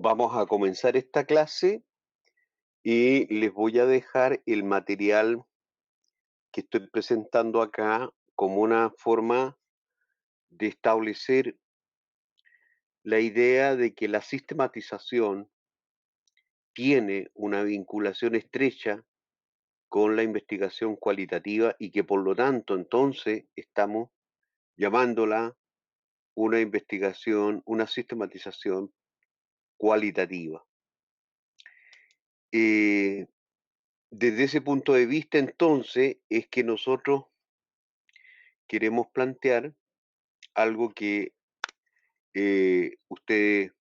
Vamos a comenzar esta clase y les voy a dejar el material que estoy presentando acá como una forma de establecer la idea de que la sistematización tiene una vinculación estrecha con la investigación cualitativa y que por lo tanto entonces estamos llamándola una investigación, una sistematización cualitativa. Eh, Desde ese punto de vista, entonces, es que nosotros queremos plantear algo que ustedes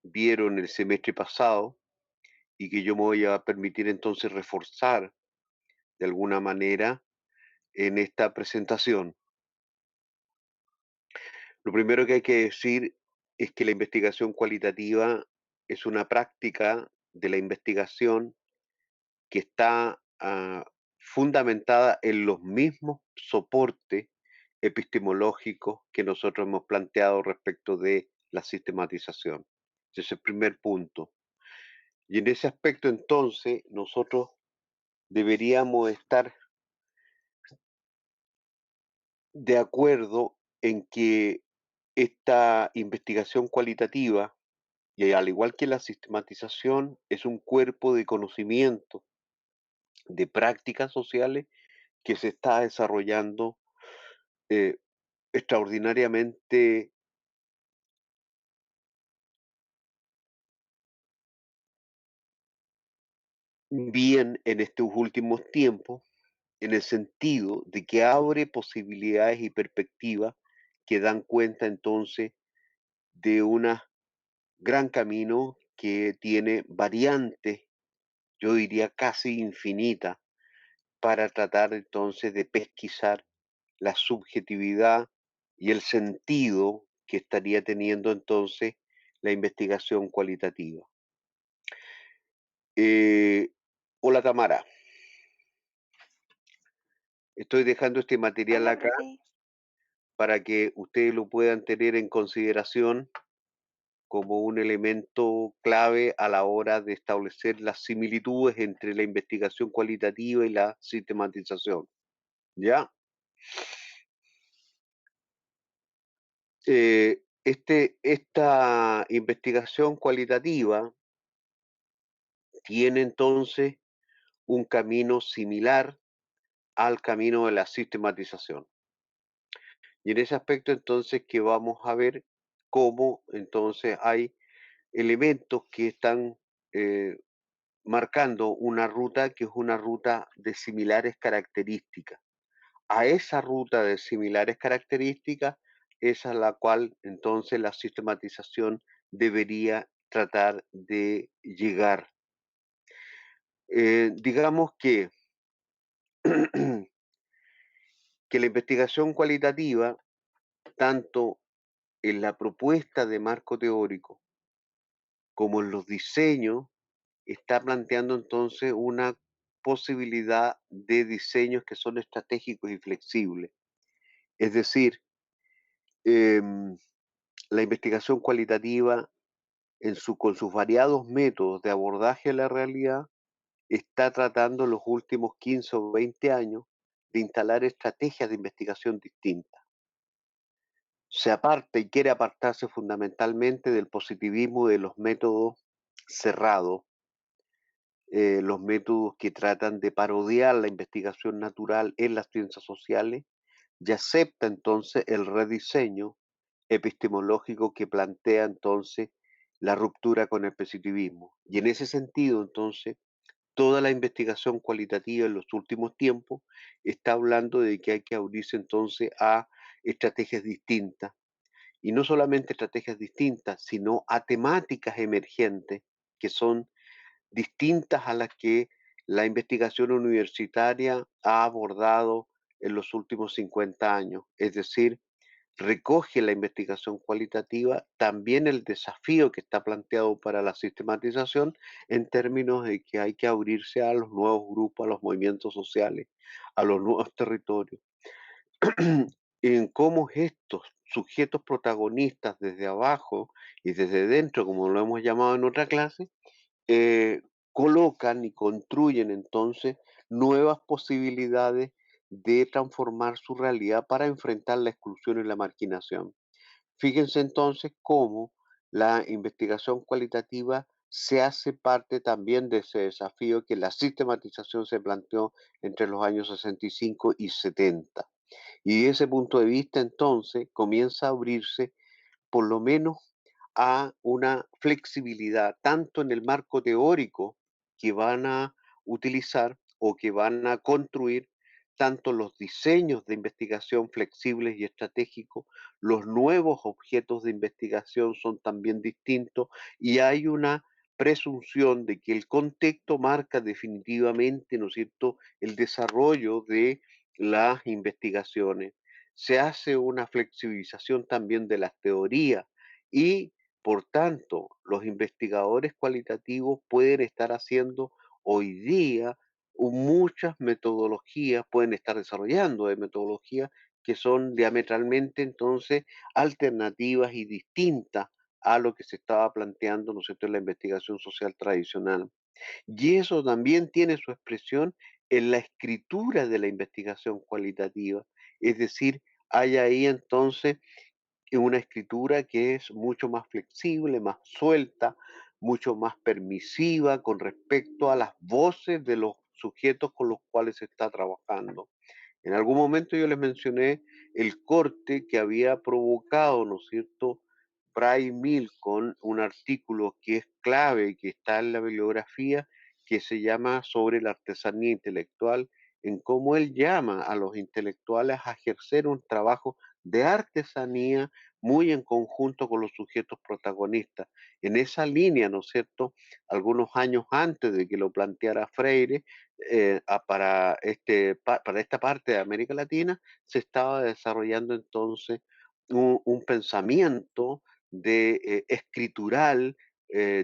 vieron el semestre pasado y que yo me voy a permitir entonces reforzar de alguna manera en esta presentación. Lo primero que hay que decir es que la investigación cualitativa es una práctica de la investigación que está fundamentada en los mismos soportes epistemológicos que nosotros hemos planteado respecto de la sistematización. Ese es el primer punto. Y en ese aspecto, entonces, nosotros deberíamos estar de acuerdo en que esta investigación cualitativa, y al igual que la sistematización, es un cuerpo de conocimiento, de prácticas sociales que se está desarrollando eh, extraordinariamente bien en estos últimos tiempos, en el sentido de que abre posibilidades y perspectivas que dan cuenta entonces de un gran camino que tiene variantes, yo diría casi infinitas, para tratar entonces de pesquisar la subjetividad y el sentido que estaría teniendo entonces la investigación cualitativa. Hola Tamara, estoy dejando este material Hola, acá profe. para que ustedes lo puedan tener en consideración como un elemento clave a la hora de establecer las similitudes entre la investigación cualitativa y la sistematización. ¿Ya? Esta investigación cualitativa tiene entonces un camino similar al camino de la sistematización. Y en ese aspecto entonces que vamos a ver cómo entonces hay elementos que están eh, marcando una ruta que es una ruta de similares características. A esa ruta de similares características es a la cual entonces la sistematización debería tratar de llegar. Digamos que la investigación cualitativa, tanto en la propuesta de marco teórico como en los diseños, está planteando entonces una posibilidad de diseños que son estratégicos y flexibles. Es decir, em, la investigación cualitativa con sus variados métodos de abordaje a la realidad está tratando en los últimos 15 o 20 años de instalar estrategias de investigación distintas. Se aparta y quiere apartarse fundamentalmente del positivismo de los métodos cerrados, los métodos que tratan de parodiar la investigación natural en las ciencias sociales y acepta entonces el rediseño epistemológico que plantea entonces la ruptura con el positivismo. Y en ese sentido, entonces, toda la investigación cualitativa en los últimos tiempos está hablando de que hay que abrirse entonces a estrategias distintas, y no solamente estrategias distintas, sino a temáticas emergentes que son distintas a las que la investigación universitaria ha abordado en los últimos 50 años. Es decir, recoge la investigación cualitativa también el desafío que está planteado para la sistematización en términos de que hay que abrirse a los nuevos grupos, a los movimientos sociales, a los nuevos territorios. en cómo estos sujetos protagonistas desde abajo y desde dentro, como lo hemos llamado en otra clase, eh, colocan y construyen entonces nuevas posibilidades de transformar su realidad para enfrentar la exclusión y la marginación. Fíjense entonces cómo la investigación cualitativa se hace parte también de ese desafío que la sistematización se planteó entre los años 65 y 70. Y de ese punto de vista, entonces, comienza a abrirse por lo menos a una flexibilidad, tanto en el marco teórico que van a utilizar o que van a construir, tanto los diseños de investigación flexibles y estratégicos, los nuevos objetos de investigación son también distintos y hay una presunción de que el contexto marca definitivamente, ¿no es cierto?, el desarrollo de las investigaciones. Se hace una flexibilización también de las teorías y, por tanto, los investigadores cualitativos pueden estar haciendo hoy día muchas metodologías, pueden estar desarrollando de metodologías que son diametralmente entonces alternativas y distintas a lo que se estaba planteando, ¿no es cierto?, en la investigación social tradicional. Y eso también tiene su expresión en la escritura de la investigación cualitativa, es decir, hay ahí entonces una escritura que es mucho más flexible, más suelta, mucho más permisiva con respecto a las voces de los sujetos con los cuales se está trabajando. En algún momento yo les mencioné el corte que había provocado, ¿no es cierto?, Bray Mill con un artículo que es clave y que está en la bibliografía, que se llama Sobre la artesanía intelectual, en cómo él llama a los intelectuales a ejercer un trabajo de artesanía muy en conjunto con los sujetos protagonistas. En esa línea, ¿no es cierto?, algunos años antes de que lo planteara Freire, para esta parte de América Latina, se estaba desarrollando entonces un pensamiento de, escritural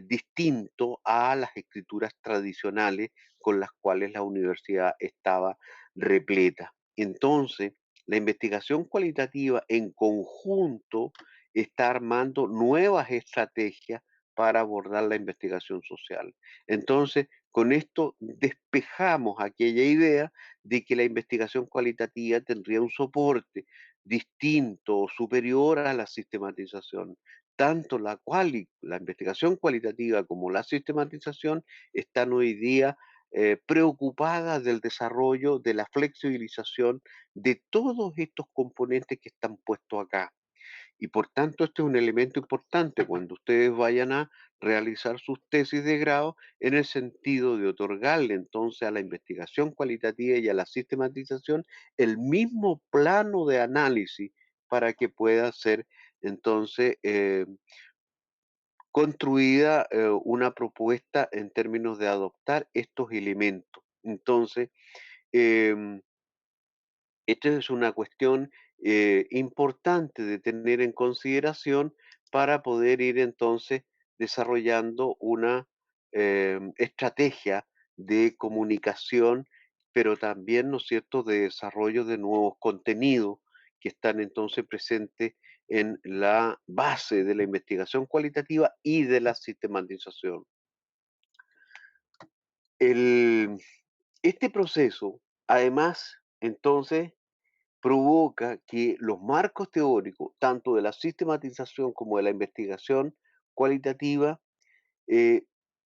distinto a las escrituras tradicionales con las cuales la universidad estaba repleta. Entonces, la investigación cualitativa en conjunto está armando nuevas estrategias para abordar la investigación social. Entonces, con esto despejamos aquella idea de que la investigación cualitativa tendría un soporte distinto o superior a la sistematización. Tanto la investigación cualitativa como la sistematización están hoy día preocupadas del desarrollo, de la flexibilización de todos estos componentes que están puestos acá. Y por tanto, este es un elemento importante cuando ustedes vayan a realizar sus tesis de grado en el sentido de otorgarle entonces a la investigación cualitativa y a la sistematización el mismo plano de análisis para que pueda ser entonces construida una propuesta en términos de adoptar estos elementos. Entonces, em, esta es una cuestión importante de tener en consideración para poder ir entonces desarrollando una estrategia de comunicación, pero también, ¿no es cierto?, de desarrollo de nuevos contenidos que están entonces presentes en la base de la investigación cualitativa y de la sistematización. El- este proceso, además, entonces, provoca que los marcos teóricos, tanto de la sistematización como de la investigación cualitativa, eh,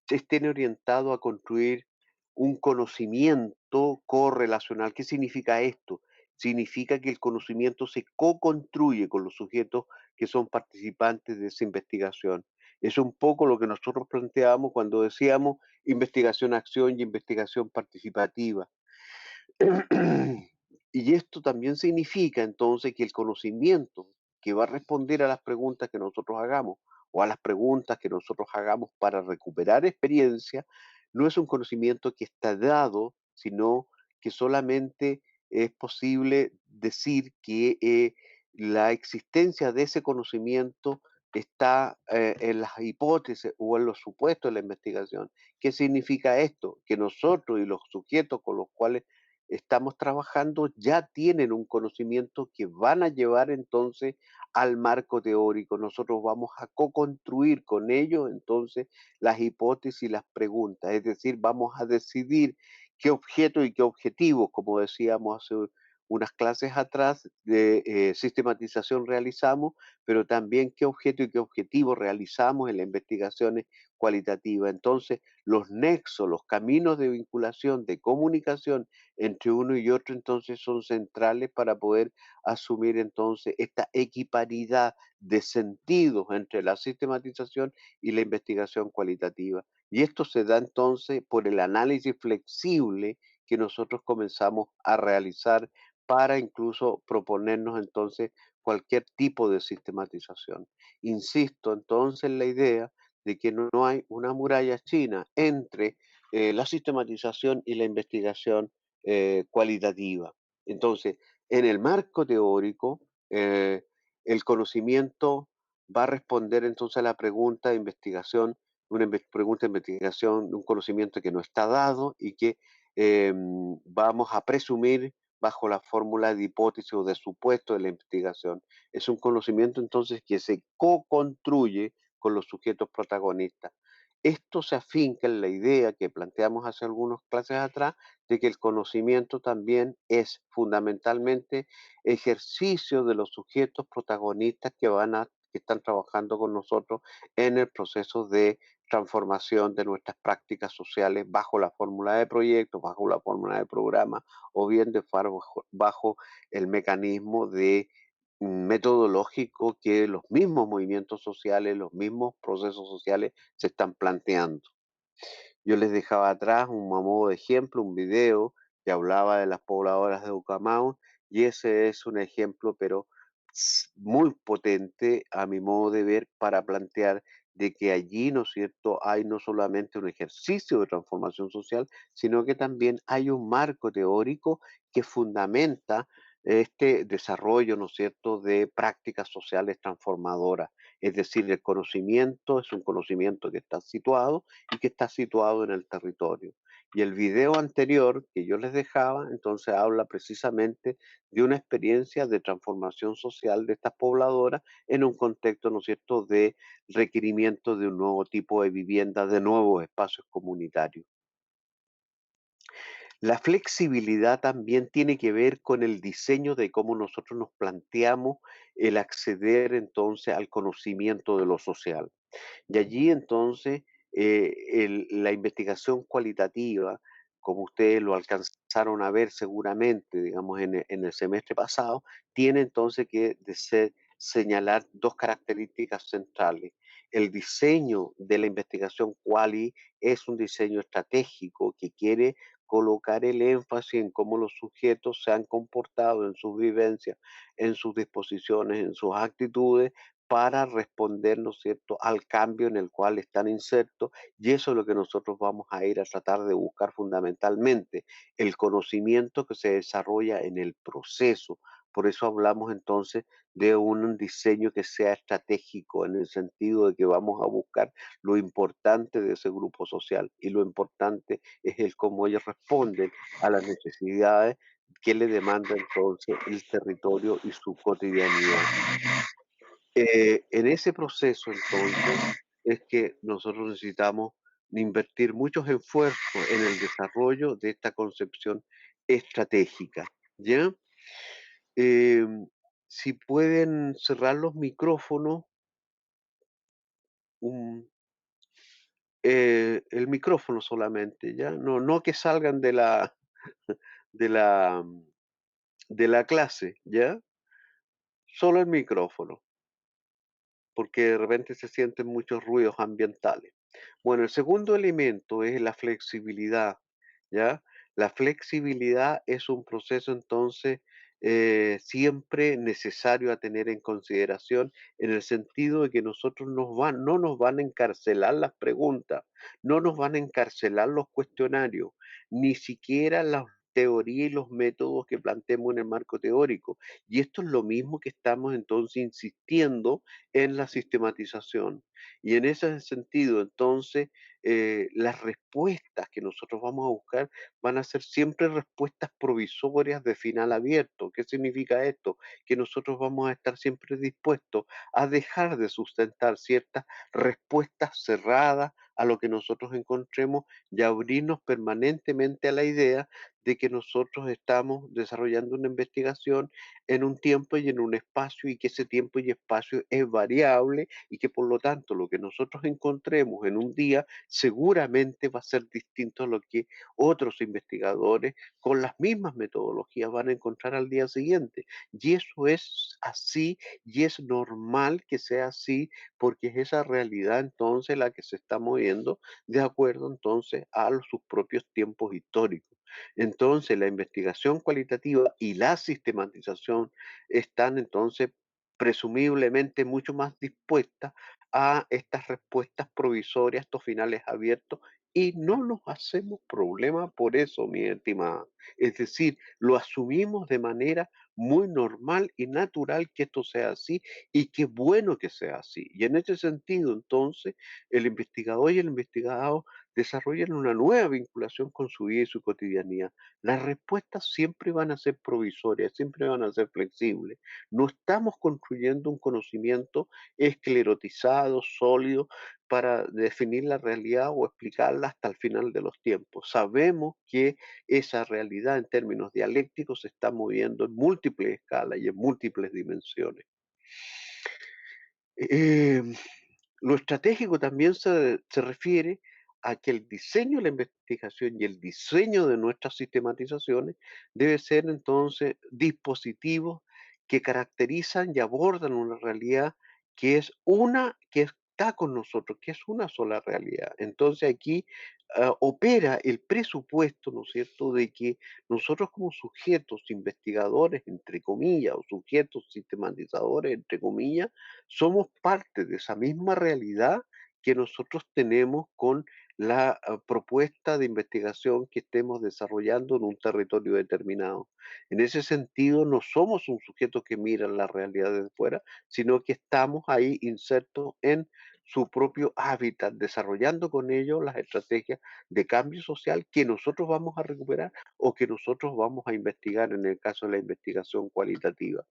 estén orientados a construir un conocimiento correlacional. ¿Qué significa esto? Significa que el conocimiento se co-construye con los sujetos que son participantes de esa investigación. Es un poco lo que nosotros planteábamos cuando decíamos investigación-acción y investigación participativa. Y esto también significa entonces que el conocimiento que va a responder a las preguntas que nosotros hagamos o a las preguntas que nosotros hagamos para recuperar experiencia, no es un conocimiento que está dado, sino que solamente es posible decir que la existencia de ese conocimiento está en las hipótesis o en los supuestos de la investigación. ¿Qué significa esto? Que nosotros y los sujetos con los cuales estamos trabajando ya tienen un conocimiento que van a llevar entonces al marco teórico. Nosotros vamos a co-construir con ellos entonces las hipótesis y las preguntas, es decir, vamos a decidir qué objeto y qué objetivos, como decíamos hace unas clases atrás, de sistematización realizamos, pero también qué objeto y qué objetivo realizamos en las investigaciones cualitativas. Entonces, los nexos, los caminos de vinculación, de comunicación entre uno y otro, entonces son centrales para poder asumir entonces esta equiparidad de sentidos entre la sistematización y la investigación cualitativa. Y esto se da entonces por el análisis flexible que nosotros comenzamos a realizar para incluso proponernos entonces cualquier tipo de sistematización. Insisto entonces en la idea de que no hay una muralla china entre la sistematización y la investigación cualitativa. Entonces, en el marco teórico, el conocimiento va a responder entonces a la pregunta de investigación, una pregunta de investigación, un conocimiento que no está dado y que vamos a presumir bajo la fórmula de hipótesis o de supuesto de la investigación. Es un conocimiento entonces que se co-construye con los sujetos protagonistas. Esto se afinca en la idea que planteamos hace algunas clases atrás de que el conocimiento también es fundamentalmente ejercicio de los sujetos protagonistas que están trabajando con nosotros en el proceso de transformación de nuestras prácticas sociales bajo la fórmula de proyectos, bajo la fórmula de programa o bien bajo el mecanismo de metodológico que los mismos movimientos sociales, los mismos procesos sociales se están planteando. Yo les dejaba atrás un a modo de ejemplo, un video que hablaba de las pobladoras de Ucamaú, y ese es un ejemplo, pero muy potente a mi modo de ver para plantear de que allí, ¿no es cierto?, hay no solamente un ejercicio de transformación social, sino que también hay un marco teórico que fundamenta este desarrollo, ¿no es cierto?, de prácticas sociales transformadoras. Es decir, el conocimiento es un conocimiento que está situado y que está situado en el territorio. Y el video anterior que yo les dejaba, entonces habla precisamente de una experiencia de transformación social de estas pobladoras en un contexto, ¿no es cierto?, de requerimiento de un nuevo tipo de vivienda, de nuevos espacios comunitarios. La flexibilidad también tiene que ver con el diseño de cómo nosotros nos planteamos el acceder entonces al conocimiento de lo social. Y allí entonces la investigación cualitativa, como ustedes lo alcanzaron a ver seguramente, digamos, en el semestre pasado, tiene entonces que señalar dos características centrales. El diseño de la investigación quali es un diseño estratégico que quiere colocar el énfasis en cómo los sujetos se han comportado en sus vivencias, en sus disposiciones, en sus actitudes, para responder, ¿no es cierto?, al cambio en el cual están insertos, y eso es lo que nosotros vamos a ir a tratar de buscar fundamentalmente, el conocimiento que se desarrolla en el proceso. Por eso hablamos entonces de un diseño que sea estratégico, en el sentido de que vamos a buscar lo importante de ese grupo social, y lo importante es el cómo ellos responden a las necesidades que le demanda entonces el territorio y su cotidianidad. En ese proceso, entonces, es que nosotros necesitamos invertir muchos esfuerzos en el desarrollo de esta concepción estratégica, ¿ya? Em, si pueden cerrar los micrófonos, un el micrófono solamente, ¿ya? No que salgan de la de la clase, ¿ya? Solo el micrófono, porque de repente se sienten muchos ruidos ambientales. Bueno, el segundo elemento es la flexibilidad, ¿ya? La flexibilidad es un proceso entonces siempre necesario a tener en consideración en el sentido de que no nos van a encarcelar las preguntas, no nos van a encarcelar los cuestionarios, ni siquiera teoría y los métodos que planteemos en el marco teórico. Y esto es lo mismo que estamos entonces insistiendo en la sistematización. Y en ese sentido, entonces, las respuestas que nosotros vamos a buscar van a ser siempre respuestas provisorias de final abierto. ¿Qué significa esto? Que nosotros vamos a estar siempre dispuestos a dejar de sustentar ciertas respuestas cerradas a lo que nosotros encontremos y abrirnos permanentemente a la idea de que nosotros estamos desarrollando una investigación en un tiempo y en un espacio y que ese tiempo y espacio es variable y que por lo tanto lo que nosotros encontremos en un día seguramente va a ser distinto a lo que otros investigadores con las mismas metodologías van a encontrar al día siguiente. Y eso es así y es normal que sea así porque es esa realidad entonces la que se está moviendo de acuerdo entonces a sus propios tiempos históricos. Entonces, la investigación cualitativa y la sistematización están entonces presumiblemente mucho más dispuestas a estas respuestas provisorias, estos finales abiertos, y no nos hacemos problema por eso, mi estimada. Es decir, lo asumimos de manera muy normal y natural que esto sea así y qué bueno que sea así. Y en ese sentido, entonces, el investigador y el investigado desarrollan una nueva vinculación con su vida y su cotidianidad. Las respuestas siempre van a ser provisorias, siempre van a ser flexibles. No estamos construyendo un conocimiento esclerotizado, sólido, para definir la realidad o explicarla hasta el final de los tiempos. Sabemos que esa realidad en términos dialécticos se está moviendo en múltiples escalas y en múltiples dimensiones. Eh, lo estratégico también se refiere a que el diseño de la investigación y el diseño de nuestras sistematizaciones debe ser entonces dispositivos que caracterizan y abordan una realidad que está con nosotros, que es una sola realidad. Entonces aquí opera el presupuesto, ¿no es cierto?, de que nosotros como sujetos investigadores, entre comillas, o sujetos sistematizadores, entre comillas, somos parte de esa misma realidad que nosotros tenemos con la propuesta de investigación que estemos desarrollando en un territorio determinado. En ese sentido, no somos un sujeto que mira la realidad desde fuera, sino que estamos ahí insertos en su propio hábitat, desarrollando con ellos las estrategias de cambio social que nosotros vamos a recuperar o que nosotros vamos a investigar en el caso de la investigación cualitativa.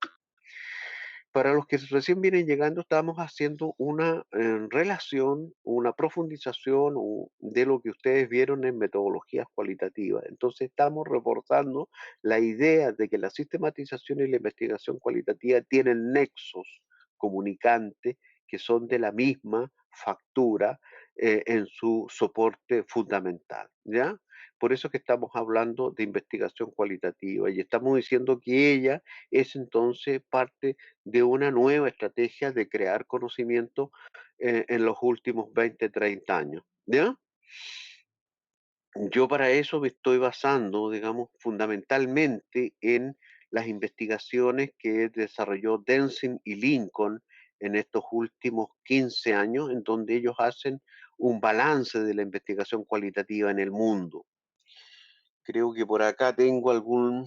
Para los que recién vienen llegando, estamos haciendo una relación, una profundización de lo que ustedes vieron en metodologías cualitativas. Entonces, estamos reforzando la idea de que la sistematización y la investigación cualitativa tienen nexos comunicantes que son de la misma factura en su soporte fundamental, ¿ya? Por eso que estamos hablando de investigación cualitativa y estamos diciendo que ella es entonces parte de una nueva estrategia de crear conocimiento en los últimos 20, 30 años, ¿ya? Yo para eso me estoy basando, digamos, fundamentalmente en las investigaciones que desarrolló Denzin y Lincoln en estos últimos 15 años, en donde ellos hacen un balance de la investigación cualitativa en el mundo. Creo que por acá tengo algún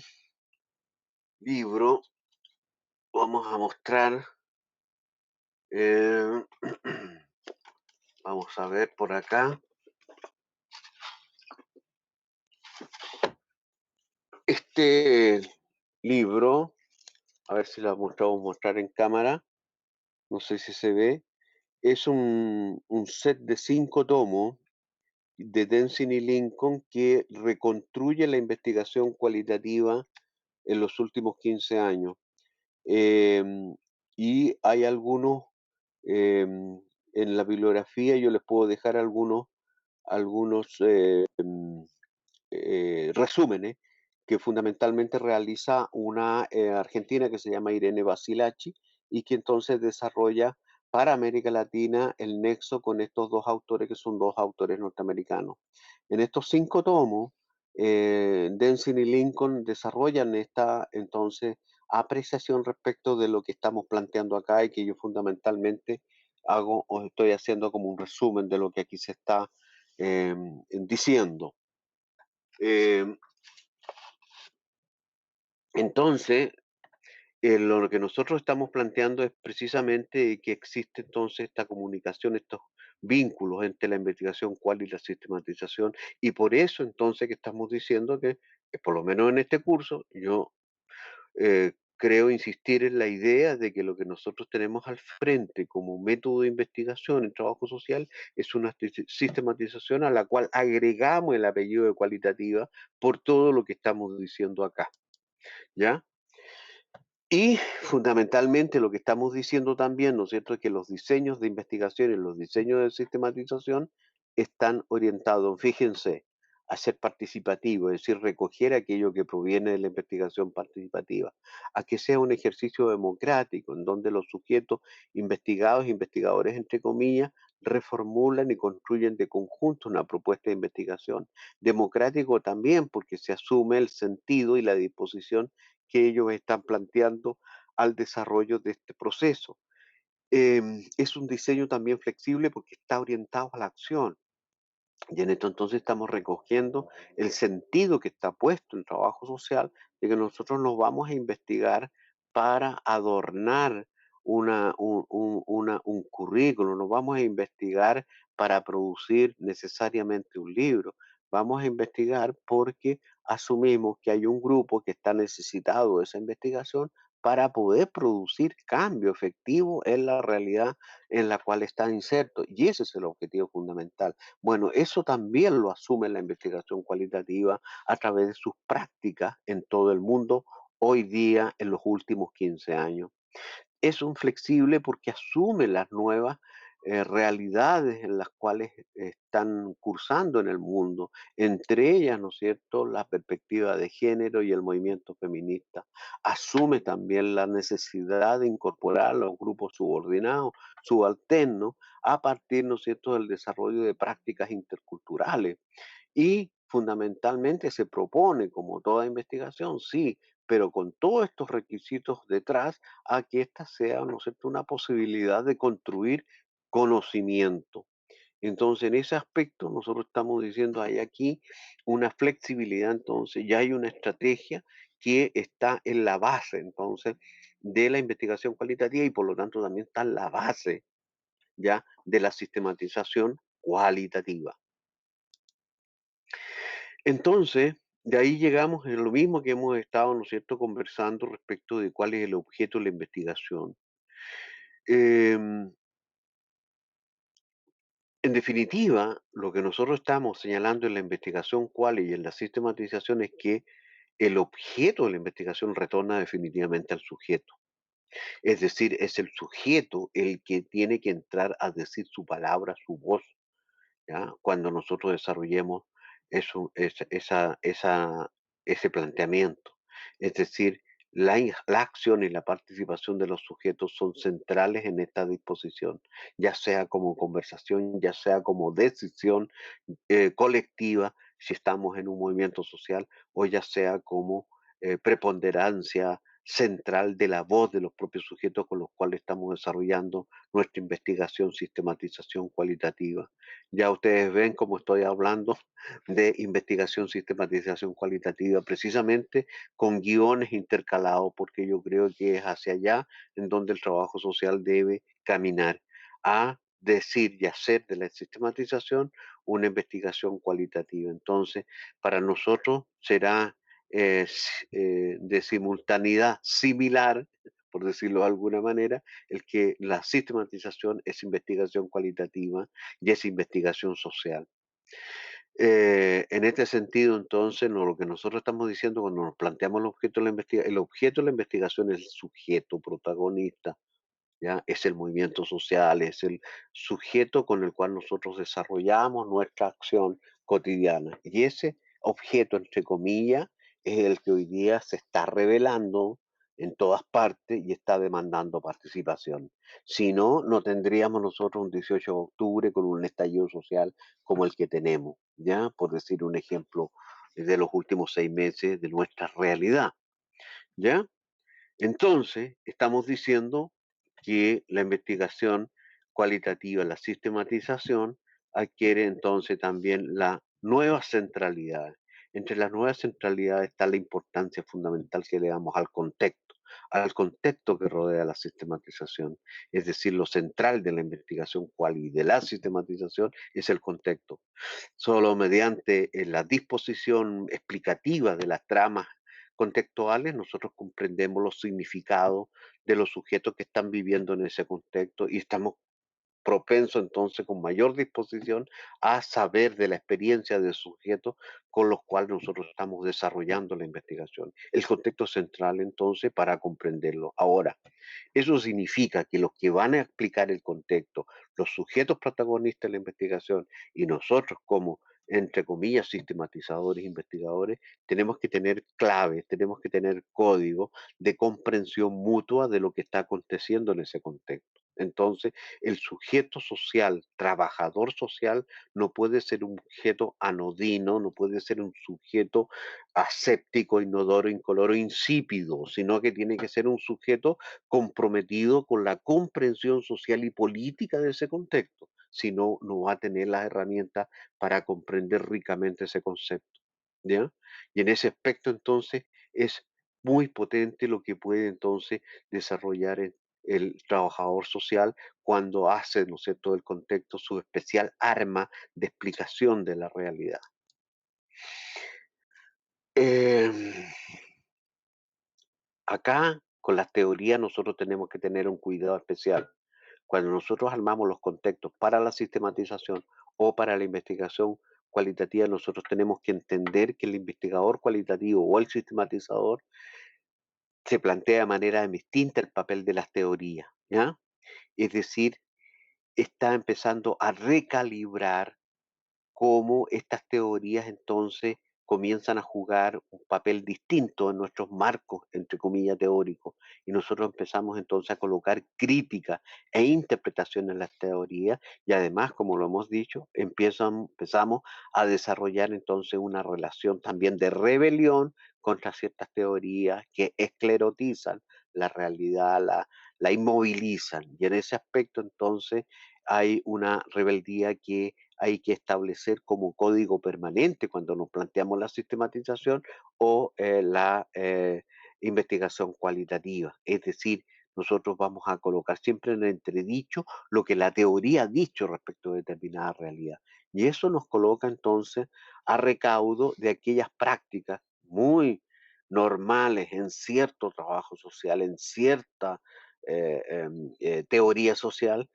libro, vamos a mostrar. eh, Vamos a ver por acá. Este libro, a ver si lo mostramos mostrar en cámara, no sé si se ve, es un set de 5 tomos de Denzin y Lincoln que reconstruye la investigación cualitativa en los últimos 15 años. Em, y hay algunos, en la bibliografía yo les puedo dejar algunos resúmenes que fundamentalmente realiza una argentina que se llama Irene Basilacci y que entonces desarrolla para América Latina el nexo con estos dos autores que son dos autores norteamericanos. En estos 5 tomos, Denzin y Lincoln desarrollan esta entonces apreciación respecto de lo que estamos planteando acá y que yo fundamentalmente hago o estoy haciendo como un resumen de lo que aquí se está diciendo. Eh, Entonces, lo que nosotros estamos planteando es precisamente que existe entonces esta comunicación, estos vínculos entre la investigación cual y la sistematización, y por eso entonces que estamos diciendo que por lo menos en este curso, yo creo insistir en la idea de que lo que nosotros tenemos al frente como método de investigación en trabajo social es una sistematización a la cual agregamos el apellido de cualitativa por todo lo que estamos diciendo acá, ¿ya? Y fundamentalmente lo que estamos diciendo también, ¿no es cierto?, es que los diseños de investigación y los diseños de sistematización están orientados, fíjense, a ser participativos, es decir, recoger aquello que proviene de la investigación participativa, a que sea un ejercicio democrático en donde los sujetos investigados, investigadores entre comillas, reformulan y construyen de conjunto una propuesta de investigación. Democrático también porque se asume el sentido y la disposición que ellos están planteando al desarrollo de este proceso. Es un diseño también flexible porque está orientado a la acción. Y en esto entonces estamos recogiendo el sentido que está puesto en trabajo social de que nosotros nos vamos a investigar para adornar un currículo, nos vamos a investigar para producir necesariamente un libro. Vamos a investigar porque asumimos que hay un grupo que está necesitado de esa investigación para poder producir cambio efectivo en la realidad en la cual está inserto. Y ese es el objetivo fundamental. Bueno, eso también lo asume la investigación cualitativa a través de sus prácticas en todo el mundo hoy día en los últimos 15 años. Es un flexible porque asume las nuevas realidades en las cuales están cursando en el mundo, entre ellas, ¿no es cierto?, la perspectiva de género y el movimiento feminista. Asume también la necesidad de incorporar a los grupos subordinados, subalternos, a partir, ¿no es cierto?, del desarrollo de prácticas interculturales. Y fundamentalmente se propone, como toda investigación, sí, pero con todos estos requisitos detrás, a que esta sea, ¿no es cierto?, una posibilidad de construir conocimiento. Entonces, en ese aspecto, nosotros estamos diciendo, hay aquí una flexibilidad, entonces, ya hay una estrategia que está en la base, entonces, de la investigación cualitativa y por lo tanto también está en la base ya de la sistematización cualitativa. Entonces, de ahí llegamos a lo mismo que hemos estado, ¿no es cierto?, conversando respecto de cuál es el objeto de la investigación. Em, en definitiva, lo que nosotros estamos señalando en la investigación cual y en la sistematización es que el objeto de la investigación retorna definitivamente al sujeto. Es decir, es el sujeto el que tiene que entrar a decir su palabra, su voz, ¿ya? Cuando nosotros desarrollemos ese planteamiento. Es decir, la acción y la participación de los sujetos son centrales en esta disposición, ya sea como conversación, ya sea como decisión colectiva, si estamos en un movimiento social, o ya sea como preponderancia central de la voz de los propios sujetos con los cuales estamos desarrollando nuestra investigación, sistematización cualitativa. Ya ustedes ven cómo estoy hablando de investigación, sistematización cualitativa, precisamente con guiones intercalados, porque yo creo que es hacia allá en donde el trabajo social debe caminar, a decir y hacer de la sistematización una investigación cualitativa. Entonces, para nosotros será de simultaneidad similar, por decirlo de alguna manera, el que la sistematización es investigación cualitativa y es investigación social. En este sentido, entonces, lo que nosotros estamos diciendo cuando nos planteamos el objeto de la investigación, el objeto de la investigación es el sujeto protagonista, ¿ya? Es el movimiento social, es el sujeto con el cual nosotros desarrollamos nuestra acción cotidiana. Y ese objeto, entre comillas, es el que hoy día se está revelando en todas partes y está demandando participación. Si no, no tendríamos nosotros un 18 de octubre con un estallido social como el que tenemos, ¿ya? Por decir un ejemplo de los últimos 6 meses de nuestra realidad, ¿ya? Entonces, estamos diciendo que la investigación cualitativa, la sistematización, adquiere entonces también la nueva centralidad. entre las nuevas centralidades está la importancia fundamental que le damos al contexto que rodea la sistematización. Es decir, lo central de la investigación cual y de la sistematización es el contexto. Solo mediante la disposición explicativa de las tramas contextuales nosotros comprendemos los significados de los sujetos que están viviendo en ese contexto y estamos propenso entonces con mayor disposición a saber de la experiencia del sujeto con los cuales nosotros estamos desarrollando la investigación. El contexto central entonces para comprenderlo. Ahora, eso significa que los que van a explicar el contexto, los sujetos protagonistas de la investigación y nosotros como, entre comillas, sistematizadores, investigadores, tenemos que tener claves, tenemos que tener código de comprensión mutua de lo que está aconteciendo en ese contexto. Entonces, el sujeto social, trabajador social, no puede ser un sujeto anodino, no puede ser un sujeto aséptico, inodoro, incoloro, insípido, sino que tiene que ser un sujeto comprometido con la comprensión social y política de ese contexto, si no, no va a tener las herramientas para comprender ricamente ese concepto, ¿ya? Y en ese aspecto, entonces, es muy potente lo que puede entonces desarrollar el trabajador social cuando hace, ¿no es cierto?, del contexto su especial arma de explicación de la realidad. Em, Acá, con las teorías, nosotros tenemos que tener un cuidado especial. Cuando nosotros armamos los contextos para la sistematización o para la investigación cualitativa, nosotros tenemos que entender que el investigador cualitativo o el sistematizador se plantea de manera distinta el papel de las teorías, ¿ya? Es decir, está empezando a recalibrar cómo estas teorías entonces comienzan a jugar un papel distinto en nuestros marcos, entre comillas, teóricos. Y nosotros empezamos entonces a colocar crítica e interpretación en las teorías y además, como lo hemos dicho, empezamos a desarrollar entonces una relación también de rebelión contra ciertas teorías que esclerotizan la realidad, la inmovilizan. Y en ese aspecto entonces hay una rebeldía que hay que establecer como código permanente cuando nos planteamos la sistematización o la investigación cualitativa. Es decir, nosotros vamos a colocar siempre en entredicho lo que la teoría ha dicho respecto a determinada realidad. Y eso nos coloca entonces a recaudo de aquellas prácticas muy normales en cierto trabajo social, en cierta teoría social,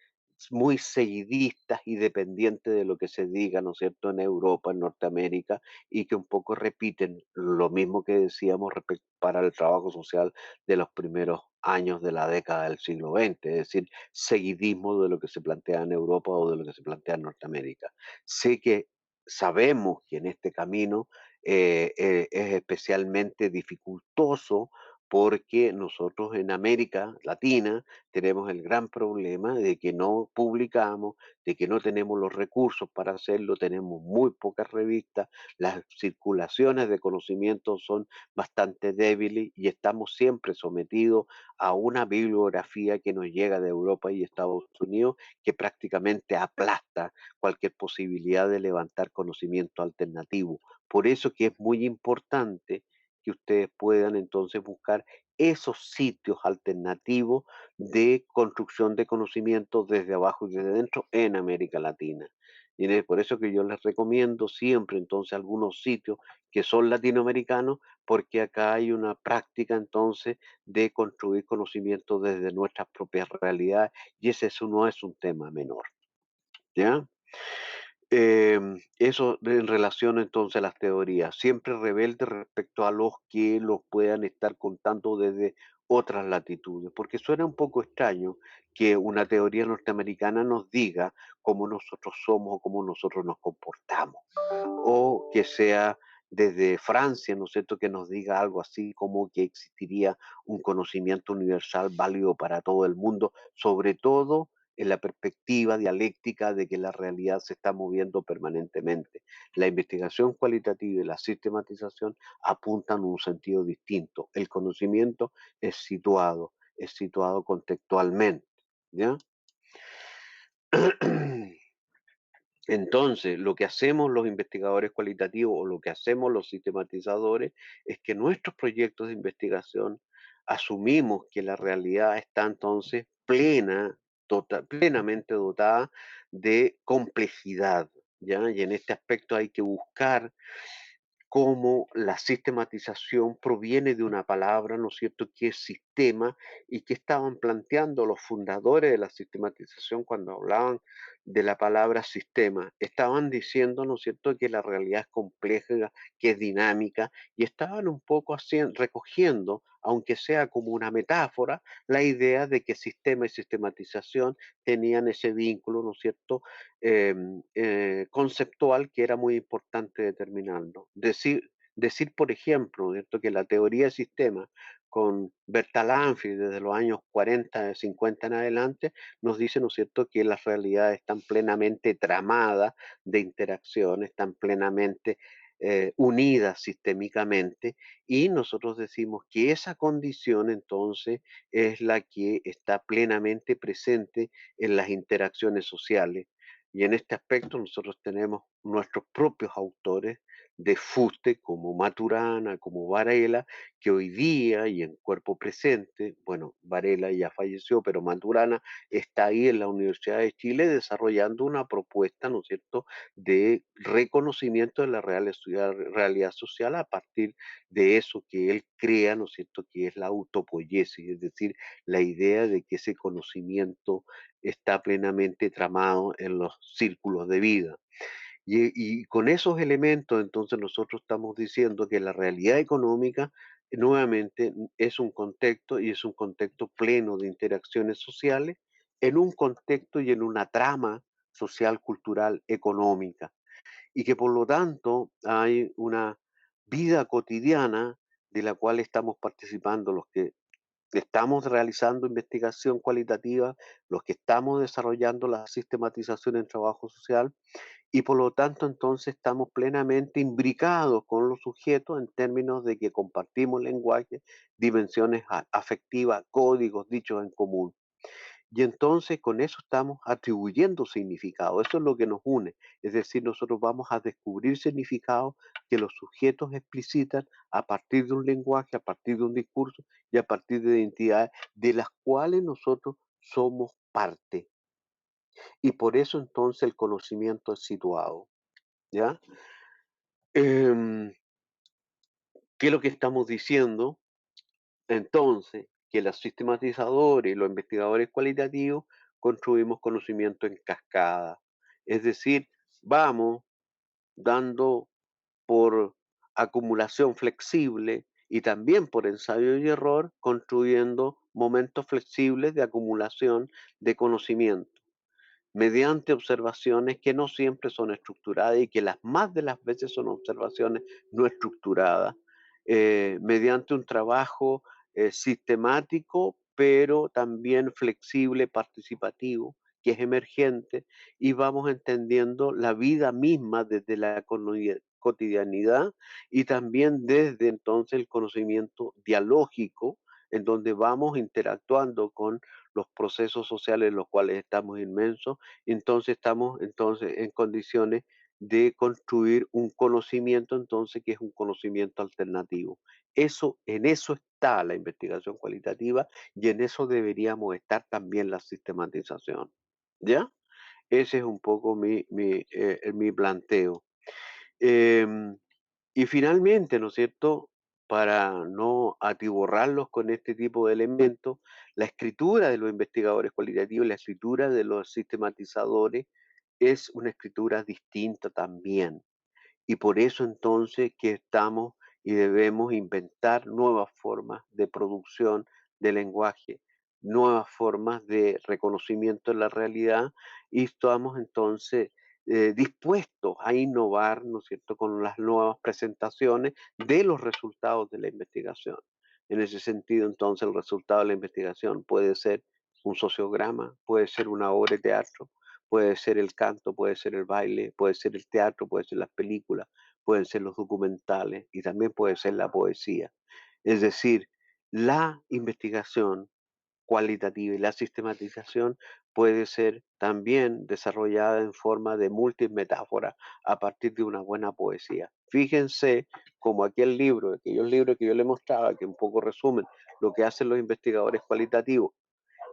muy seguidistas y dependientes de lo que se diga, ¿no es cierto?, en Europa, en Norteamérica, y que un poco repiten lo mismo que decíamos para el trabajo social de los primeros años de la década del siglo XX, es decir, seguidismo de lo que se plantea en Europa o de lo que se plantea en Norteamérica. Sé que sabemos que en este camino es especialmente dificultoso porque nosotros en América Latina tenemos el gran problema de que no publicamos, de que no tenemos los recursos para hacerlo, tenemos muy pocas revistas, las circulaciones de conocimiento son bastante débiles y estamos siempre sometidos a una bibliografía que nos llega de Europa y Estados Unidos que prácticamente aplasta cualquier posibilidad de levantar conocimiento alternativo. Por eso que es muy importante que ustedes puedan entonces buscar esos sitios alternativos de construcción de conocimiento desde abajo y desde dentro en América Latina. Y es por eso que yo les recomiendo siempre entonces algunos sitios que son latinoamericanos, porque acá hay una práctica entonces de construir conocimiento desde nuestras propias realidades y no es un tema menor, ¿ya? Eso en relación entonces a las teorías, siempre rebelde respecto a los que los puedan estar contando desde otras latitudes, porque suena un poco extraño que una teoría norteamericana nos diga cómo nosotros somos o cómo nosotros nos comportamos, o que sea desde Francia, ¿no es cierto?, que nos diga algo así como que existiría un conocimiento universal válido para todo el mundo, sobre todo en la perspectiva dialéctica de que la realidad se está moviendo permanentemente. La investigación cualitativa y la sistematización apuntan en un sentido distinto. El conocimiento es situado contextualmente, ¿ya? Entonces, lo que hacemos los investigadores cualitativos o lo que hacemos los sistematizadores es que nuestros proyectos de investigación asumimos que la realidad está entonces plenamente dotada de complejidad, ¿ya? Y en este aspecto hay que buscar cómo la sistematización proviene de una palabra, ¿no es cierto?, que es sistema, y que estaban planteando los fundadores de la sistematización cuando hablaban de la palabra sistema. Estaban diciendo, ¿no es cierto?, que la realidad es compleja, que es dinámica, y estaban un poco recogiendo, aunque sea como una metáfora, la idea de que sistema y sistematización tenían ese vínculo, ¿no es cierto?, conceptual que era muy importante determinarlo. Decir, por ejemplo, ¿cierto?, que la teoría de sistemas con Bertalanffy desde los años 40, 50 en adelante, nos dice, ¿no es cierto?, que las realidades están plenamente tramadas de interacciones, están plenamente unidas sistémicamente, y nosotros decimos que esa condición entonces es la que está plenamente presente en las interacciones sociales. Y en este aspecto nosotros tenemos nuestros propios autores de fuste, como Maturana, como Varela, que hoy día y en cuerpo presente, bueno, Varela ya falleció, pero Maturana está ahí en la Universidad de Chile desarrollando una propuesta, ¿no es cierto?, de reconocimiento de la realidad social a partir de eso que él crea, ¿no es cierto?, que es la autopoiesis, es decir, la idea de que ese conocimiento está plenamente tramado en los círculos de vida. Y con esos elementos, entonces nosotros estamos diciendo que la realidad económica, nuevamente, es un contexto y es un contexto pleno de interacciones sociales en un contexto y en una trama social, cultural, económica, y que por lo tanto hay una vida cotidiana de la cual estamos participando los que estamos realizando investigación cualitativa, los que estamos desarrollando la sistematización en trabajo social, y por lo tanto entonces estamos plenamente imbricados con los sujetos en términos de que compartimos lenguaje, dimensiones afectivas, códigos dichos en común. Y entonces con eso estamos atribuyendo significado, eso es lo que nos une, es decir, nosotros vamos a descubrir significados que los sujetos explicitan a partir de un lenguaje, a partir de un discurso y a partir de identidades de las cuales nosotros somos parte. Y por eso entonces el conocimiento es situado, ¿ya? Em, ¿Qué es lo que estamos diciendo? Entonces, que los sistematizadores y los investigadores cualitativos construimos conocimiento en cascada. Es decir, vamos dando por acumulación flexible y también por ensayo y error, construyendo momentos flexibles de acumulación de conocimiento mediante observaciones que no siempre son estructuradas y que las más de las veces son observaciones no estructuradas, mediante un trabajo sistemático, pero también flexible, participativo, que es emergente, y vamos entendiendo la vida misma desde la cotidianidad y también desde entonces el conocimiento dialógico, en donde vamos interactuando con los procesos sociales en los cuales estamos inmensos, entonces estamos entonces en condiciones de construir un conocimiento entonces que es un conocimiento alternativo. Eso, en eso está la investigación cualitativa y en eso deberíamos estar también la sistematización. ¿Ya? Ese es un poco mi planteo. Em, y finalmente, ¿no es cierto? Para no atiborrarlos con este tipo de elementos, la escritura de los investigadores cualitativos, la escritura de los sistematizadores es una escritura distinta también. Y por eso entonces que estamos y debemos inventar nuevas formas de producción de lenguaje, nuevas formas de reconocimiento de la realidad, y estamos entonces dispuestos a innovar, ¿no es cierto?, con las nuevas presentaciones de los resultados de la investigación. En ese sentido, entonces, el resultado de la investigación puede ser un sociograma, puede ser una obra de teatro, puede ser el canto, puede ser el baile, puede ser el teatro, puede ser las películas, pueden ser los documentales y también puede ser la poesía. Es decir, la investigación cualitativa y la sistematización puede ser también desarrollada en forma de multimetáfora a partir de una buena poesía. Fíjense como aquellos libros que yo le mostraba, que un poco resumen lo que hacen los investigadores cualitativos,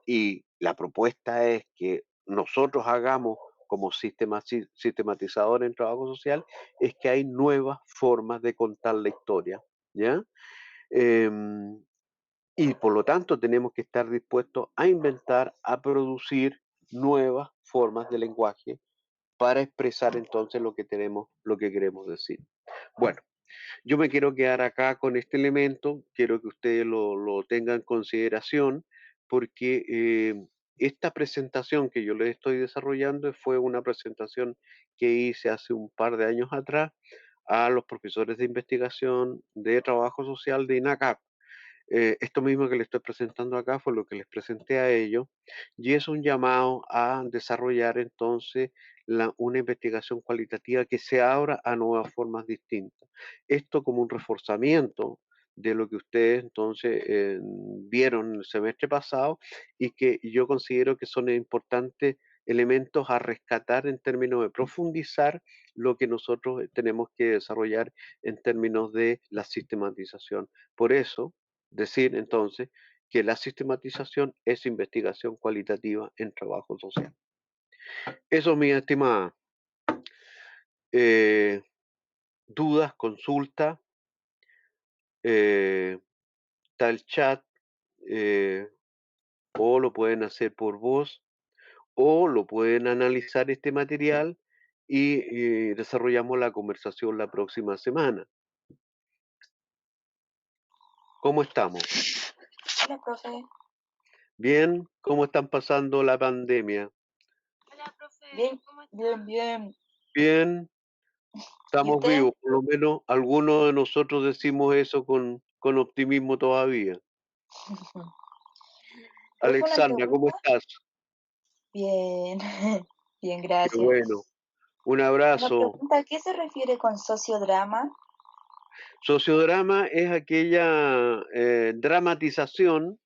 y la propuesta es que nosotros hagamos como sistematizador en trabajo social, es que hay nuevas formas de contar la historia, ¿ya? Em, y por lo tanto tenemos que estar dispuestos a inventar, a producir nuevas formas de lenguaje para expresar entonces lo que tenemos, lo que queremos decir. Bueno, yo me quiero quedar acá con este elemento, quiero que ustedes lo tengan en consideración, porque esta presentación que yo les estoy desarrollando fue una presentación que hice hace un par de años atrás a los profesores de investigación de trabajo social de INACAP. Esto mismo que les estoy presentando acá fue lo que les presenté a ellos y es un llamado a desarrollar entonces una investigación cualitativa que se abra a nuevas formas distintas. Esto como un reforzamiento de lo que ustedes entonces vieron el semestre pasado y que yo considero que son importantes elementos a rescatar en términos de profundizar lo que nosotros tenemos que desarrollar en términos de la sistematización. Por eso, decir entonces que la sistematización es investigación cualitativa en trabajo social. Eso, mi estimada. Eh, dudas, consultas, está el chat, eh, o lo pueden hacer por voz, o lo pueden analizar este material y desarrollamos la conversación la próxima semana. ¿Cómo estamos? Hola, profe. ¿Bien? ¿Cómo están pasando la pandemia? Hola, profe. Bien, ¿cómo está? Bien, bien. Bien, ¿Y estamos usted? vivos, por lo menos algunos de nosotros decimos eso con optimismo todavía. Profe, una Alexandra, ¿cómo pregunta. estás? Bien, bien, Qué gracias. bueno. Un Una abrazo. pregunta, ¿a qué se refiere con sociodrama? Sociodrama es aquella dramatización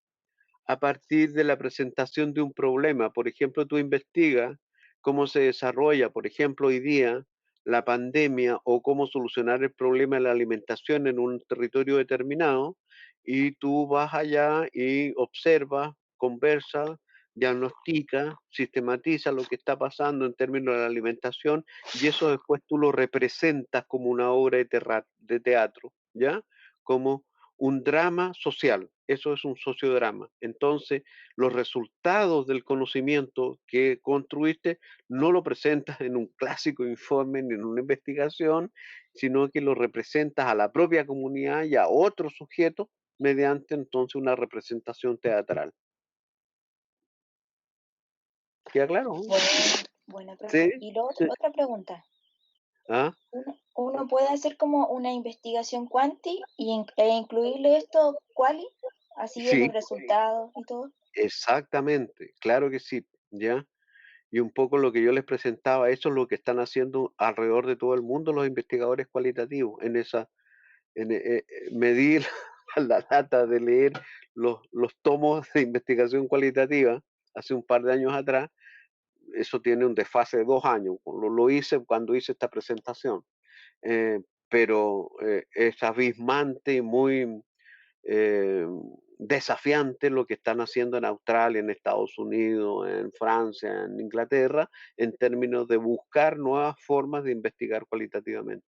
a partir de la presentación de un problema. Por ejemplo, tú investigas cómo se desarrolla, por ejemplo, hoy día la pandemia o cómo solucionar el problema de la alimentación en un territorio determinado y tú vas allá y observas, conversas, diagnosticas, sistematizas lo que está pasando en términos de la alimentación y eso después tú lo representas como una obra de teatro, ¿ya? Como un drama social, eso es un sociodrama. Entonces, los resultados del conocimiento que construiste no lo presentas en un clásico informe ni en una investigación, sino que lo representas a la propia comunidad y a otros sujetos mediante entonces una representación teatral. ¿Queda claro? Bueno, buena, Sí. profe. Y otra pregunta. ¿Ah? ¿Uno puede hacer como una investigación cuanti e incluirle esto quali, así en Sí, el resultado y todo? exactamente, claro que sí, ¿ya? Y un poco lo que yo les presentaba, eso es lo que están haciendo alrededor de todo el mundo los investigadores cualitativos en esa, medir la data de leer los tomos de investigación cualitativa hace un par de años atrás, eso tiene un desfase de 2 años, lo hice cuando hice esta presentación, pero es abismante y muy eh, desafiante lo que están haciendo en Australia, en Estados Unidos, en Francia, en Inglaterra, en términos de buscar nuevas formas de investigar cualitativamente.